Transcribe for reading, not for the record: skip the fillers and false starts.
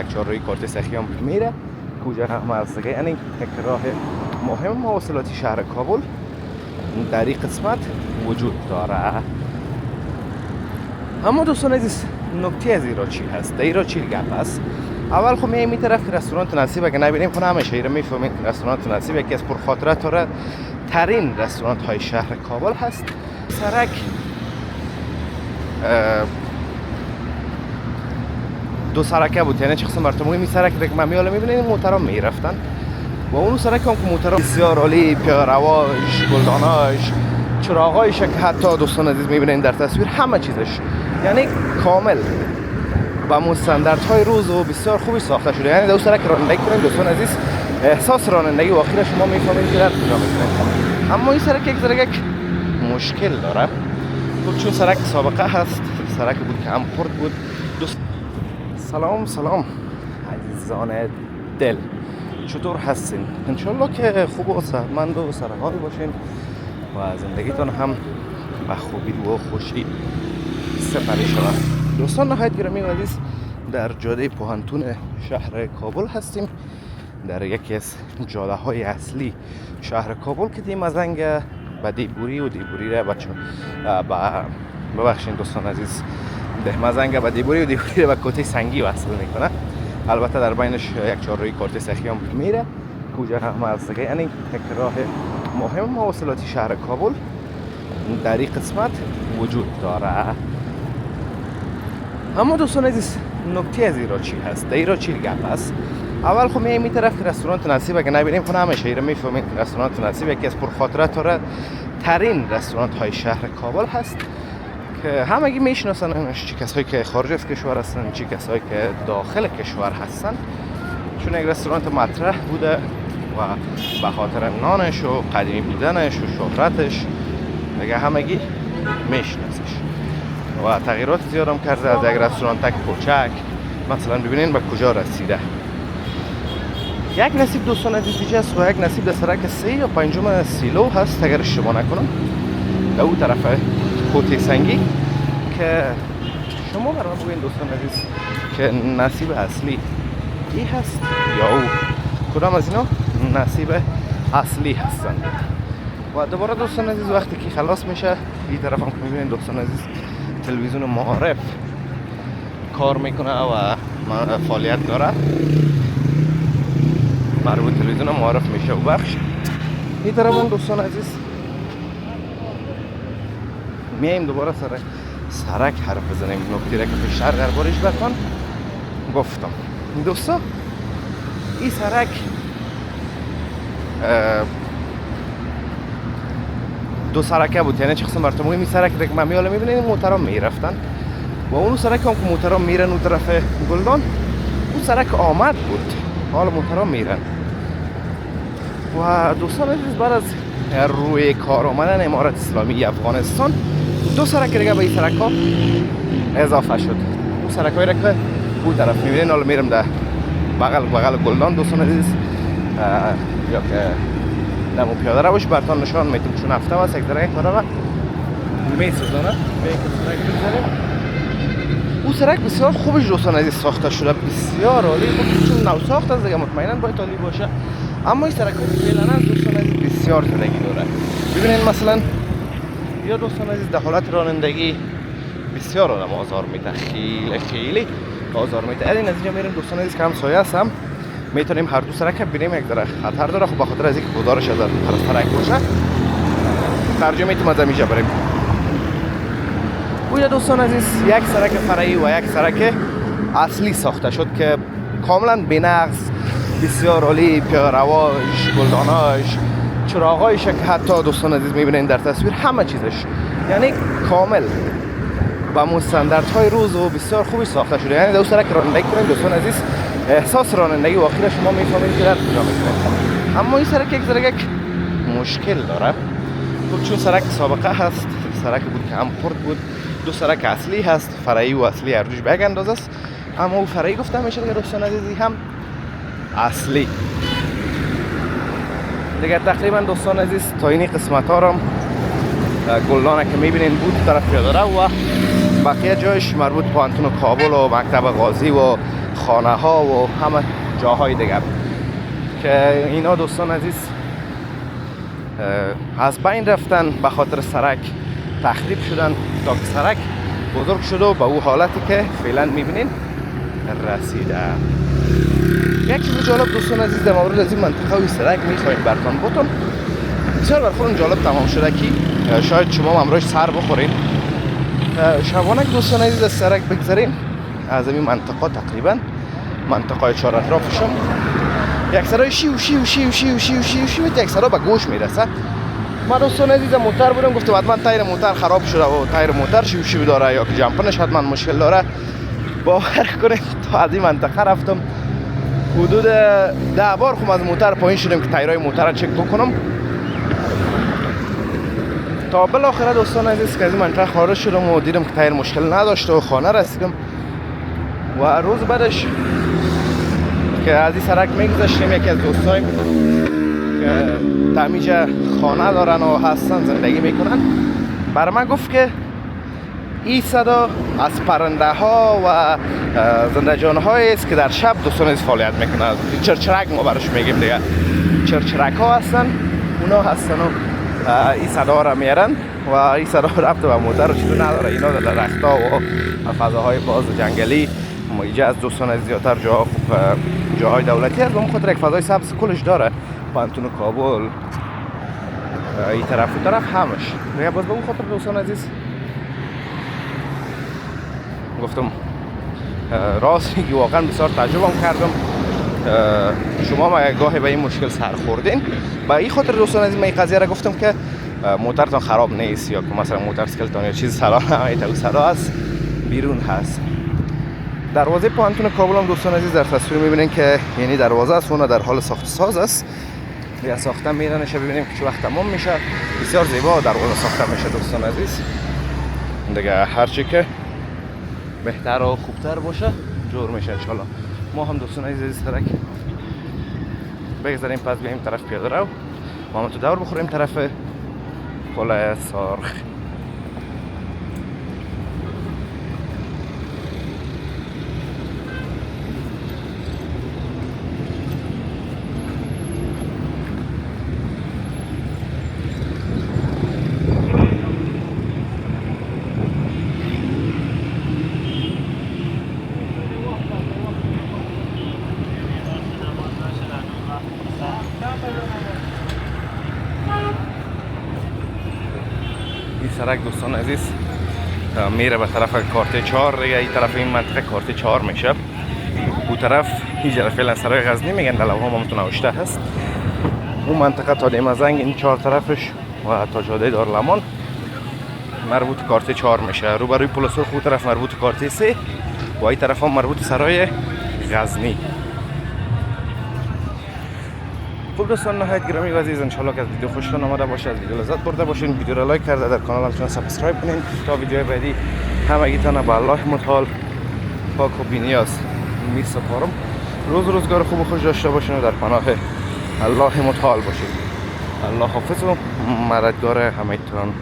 یک چهارراه کارت سخیام میره کجا هم از دیگه، یعنی یک راه مهم مواصلاتی شهر کابل در این قسمت وجود داره. اما دوستان عزیز نکته از ایرا چی هست؟ در ایرا چی گپ است؟ اول خب میایم این طرف که رستوران نصیب اگه نبینیم خب همیشه ایرا میفهمید که رستوران نصیب یکی از پرخاطره ترین رستوران های شهر کابل هست. سرک دو سرکه بود، یعنی چه قسم براتون میگم، این سرک که من میاله میبینید موترها میرفتن و اون سرک هم که موترها بسیار عالی، پیاده‌رواش، گلداناش، چراغایش که حتی دوستان عزیز میبینید در تصویر همه چیزش یعنی کامل با مستندردهای روز و بسیار خوبی ساخته شده. یعنی در سرک رانندگی کنید دوستان عزیز احساس رانندگی واقعی را شما میفهمید که در کجا میکنید. اما این سرک یک ذره یک مشکل داره چون سرک سابقه هست، سرک بود که هم خرد بود. سلام عزیزان دل، چطور هستین؟ انشالله که خوب و صحتمند و سرحال باشین و زندگیتون هم به خوبی و خوشی سپری شود. دوستان نهایت گرامی و عزیز در جاده پوهنتون شهر کابل هستیم، در یکی از جاده های اصلی شهر کابل که دی مزنگ به دیبوری و دیبوری را ببخشین دوستان عزیز مزنگ به دیبوری و دیبوری را به کوته سنگی وصل میکنه. البته در بینش یک چهارراه کارت سخیام میره کجا هم از دیگه، یعنی یک راه مهم مواصلاتی شهر کابل در این قسمت وجود داره. اما دوستان عزیز نکته از ایرا چی هست؟ در ایرا چی گپ است؟ اول خب میایم این طرف که رستوران نصیب اگه نبینیم خب همیشه ایرا میفهمید که رستوران نصیب یکی از پرخاطره ترین رستوران های شهر کابل هست که همگی میشناسنش، چه کسایی که خارج از کشور هستن چه کسایی که داخل کشور هستن، چون یک رستوران مطرح بوده و به خاطر نانش و قدیمی بودنش و شهرتش دیگه همگی میشناسش و تغییرات زیاد هم کرده از یک رستوران تک کوچک. مثلا ببینین به کجا رسیده. یک نصیب دوستان عزیز دیگه است و یک نصیب در سرک 3 یا 5 سیلو هست اگر اشتباه نکنم، در اون طرف کوته سنگی که شما برام بگوین دوستان عزیز که نصیب اصلی ای هست یا او کدام از اینا نصیب اصلی هستن. و دوباره دوستان عزیز وقتی که خلاص میشه این طرف هم که میبینید دوستان عزیز تلویزیون معارف کار میکنه و فعالیت داره، مربوط تلویزیون معارف میشه و بخش. این طرف هم دوستان عزیز میایم دوباره سرک حرف بزنیم. نکته را که پیشتر دربارش براتون گفتم دوستا، این سرک دو سرکه بود، یعنی چه قسم براتون میگم، این سرک که من میاله میبینید موترها میرفتن و اون سرک هم که موترها میرن اون طرف گلدان، اون سرک آمد بود، حالا موترها میرن. و دوستان عزیز بعد از روی کار آمدن امارت اسلامی افغانستان دو سرک دیگه به این سرک ها اضافه شد. اون سرک هایی را که اون طرف میبینید حالا میرم در بغل گلدان دوستان عزیز، یا که دمو پیاده روش براتون نشان میتونم چون هفته واسه یک درگه کارا را میسازانه. اون سرک بسیار خوبش دوستان عزیز ساخته شده، بسیار عالی، چون نو ساخت از دیگه مطمئنا باید عالی باشه. اما این سرک ها فعلا دوستان عزیز بسیار زندگی داره. ببینید مثلا یا دوستان عزیز در حالت رانندگی بسیار آدم آزار میده، خیلی آزار میده. این نتیجه میریم دوستان عزیز که هم سایه هستم میتونیم هر دو سرک ببینیم، یک ذره خطر داره. خب بخاطر از اینکه گزارش از سرک باشه ترجمه میتونیم از اینجا بریم. اونجا دوستان عزیز یک سرک فرعی و یک سرک اصلی ساخته شد که کاملا بی‌نقص، بسیار عالی، پیاده‌رواش، گلداناش، چراغایش که حتی دوستان عزیز میبینید در تصویر همه چیزش یعنی کامل با مستندردهای روز و بسیار خوبی ساخته شده. یعنی در سرک رانندگی کنید دوستان عزیز احساس رانندگی واقعی را شما میفهمید که در کجا میکنید. اما این سرک یک ذره یک مشکل داره چون سرک سابقه هست، سرک بود که هم خرد بود. دو سرک اصلی هست، فرعی و اصلی هر دوش به یک اندازه است. اما او فرعی گفته میشه که دوستان عزیزی هم اصلی دیگه. تقریبا دوستان عزیز تا این قسمت ها را گلدانه که میبینین بود طرف پیاده رو و بقیه جایش مربوط پوهنتون کابل و مکتب قاضی و خانه ها و همه جاهای دیگر که اینا دوستان عزیز از بین رفتن به خاطر سرک تخریب شدن تا که سرک بزرگ شده و به او حالتی که فعلا میبینین رسیده. یک چیز جالب دوستان عزیز در مورد از این منطقه و سرک میخوایم براتون بگم. بسیار برخورد جالب تمام شده که شاید شما هم امروز سر بخورین. شبانه دوستان عزیز از سرک بگذاریم از این منطقه تقریبا منطقه چهار اطرافشون یک صدای شیو شیو شیو شیو شیو شیو شیو یک صدا به گوش میرسه. ما دوستان عزیز موتور بودم گفتم حتما تایر موتور خراب شده و تایر موتور شیو شیو داره یا که جمپنش حتما مشکل داره. باور کنید تا از این منطقه رفتم حدود 10 بار خم از موتور پایین شدم که تایرای موتور را چک بکنم تا بالاخره دوستان عزیز که از این منطقه خارج شدم و دیدم که تایر مشکل نداشته و خانه رسیدم و روز بعدش که از این سرک میگذاشتیم یکی از دوستایم که تمیج خانه دارن و هستن زندگی میکنن بر من گفت که این صدا از پرنده ها و زنده جان هایی است که در شب دوستان عزیز فعالیت میکنن. چرچرک ما برش میگیم دیگه، چرچرک ها هستن اونا هستن و این صدا را میارن و این صدا رفت و موتر رو چیزی نداره. اینا در درخت‌ها و فضاهای باز جنگلی مایجه از دوستان از زیادتر جاهای دولتی هست و خاطر یک فضای سبز کلش داره. پانتون و کابل این طرف و طرف همش دیگه. باز به اون خاطر دوستان عزیز گفتم راست میگی واقعا بسیار تجربه کردم. شما ما گاهی به این مشکل سر خوردین با این خاطر دوستان عزیز من این قضیه را گفتم که موترتان خراب نیست یا که مثلا موتر سکلتان یا چیز صدا نمیده، صدا از بیرون هست. دروازه پانتون کابل هم دوستان عزیز در تصویر میبینین که یعنی دروازه است اون در حال ساخت ساز است یا ساختن میدنش ببینیم که چه وقت تمام میشه. بسیار زیبا دروازه ساخته میشه دوستان عزیز دیگه. هرچی که بهتر و خوبتر باشه جور میشه ان شاء الله. ما هم دوستان عزیز سرک بگذاریم پس بیایم طرف پیاده رو ما هم تو دور بخوریم طرف پل سارخ. این سرک دوستان عزیز میره به طرف کارت 4 دیگه. این طرف این منطقه کارت 4 میشه. اون طرف هیچ فعلا سرای غزنی میگن در لوحه هم نوشته هست. اون منطقه تا دیمزنگ این 4 طرفش و تا جاده دارالمان مربوط کارت 4 میشه. روبروی پل سرخ اون طرف مربوط کارت 3 و این طرف هم مربوط سرای غزنی. خب دوستان نهایت گرامی و عزیز ان شاء الله که از ویدیو خوشتون آمده باشه، از ویدیو لذت برده باشین. ویدیو را لایک کرده در کانال همچنان سابسکرایب کنین تا ویدیو بعدی همگیتان به الله متعال پاک و بی‌نیاز میسپارم. روزگار خوب و خوش داشته باشین و در پناه الله متعال باشین. الله حافظ و مددگار همگیتان.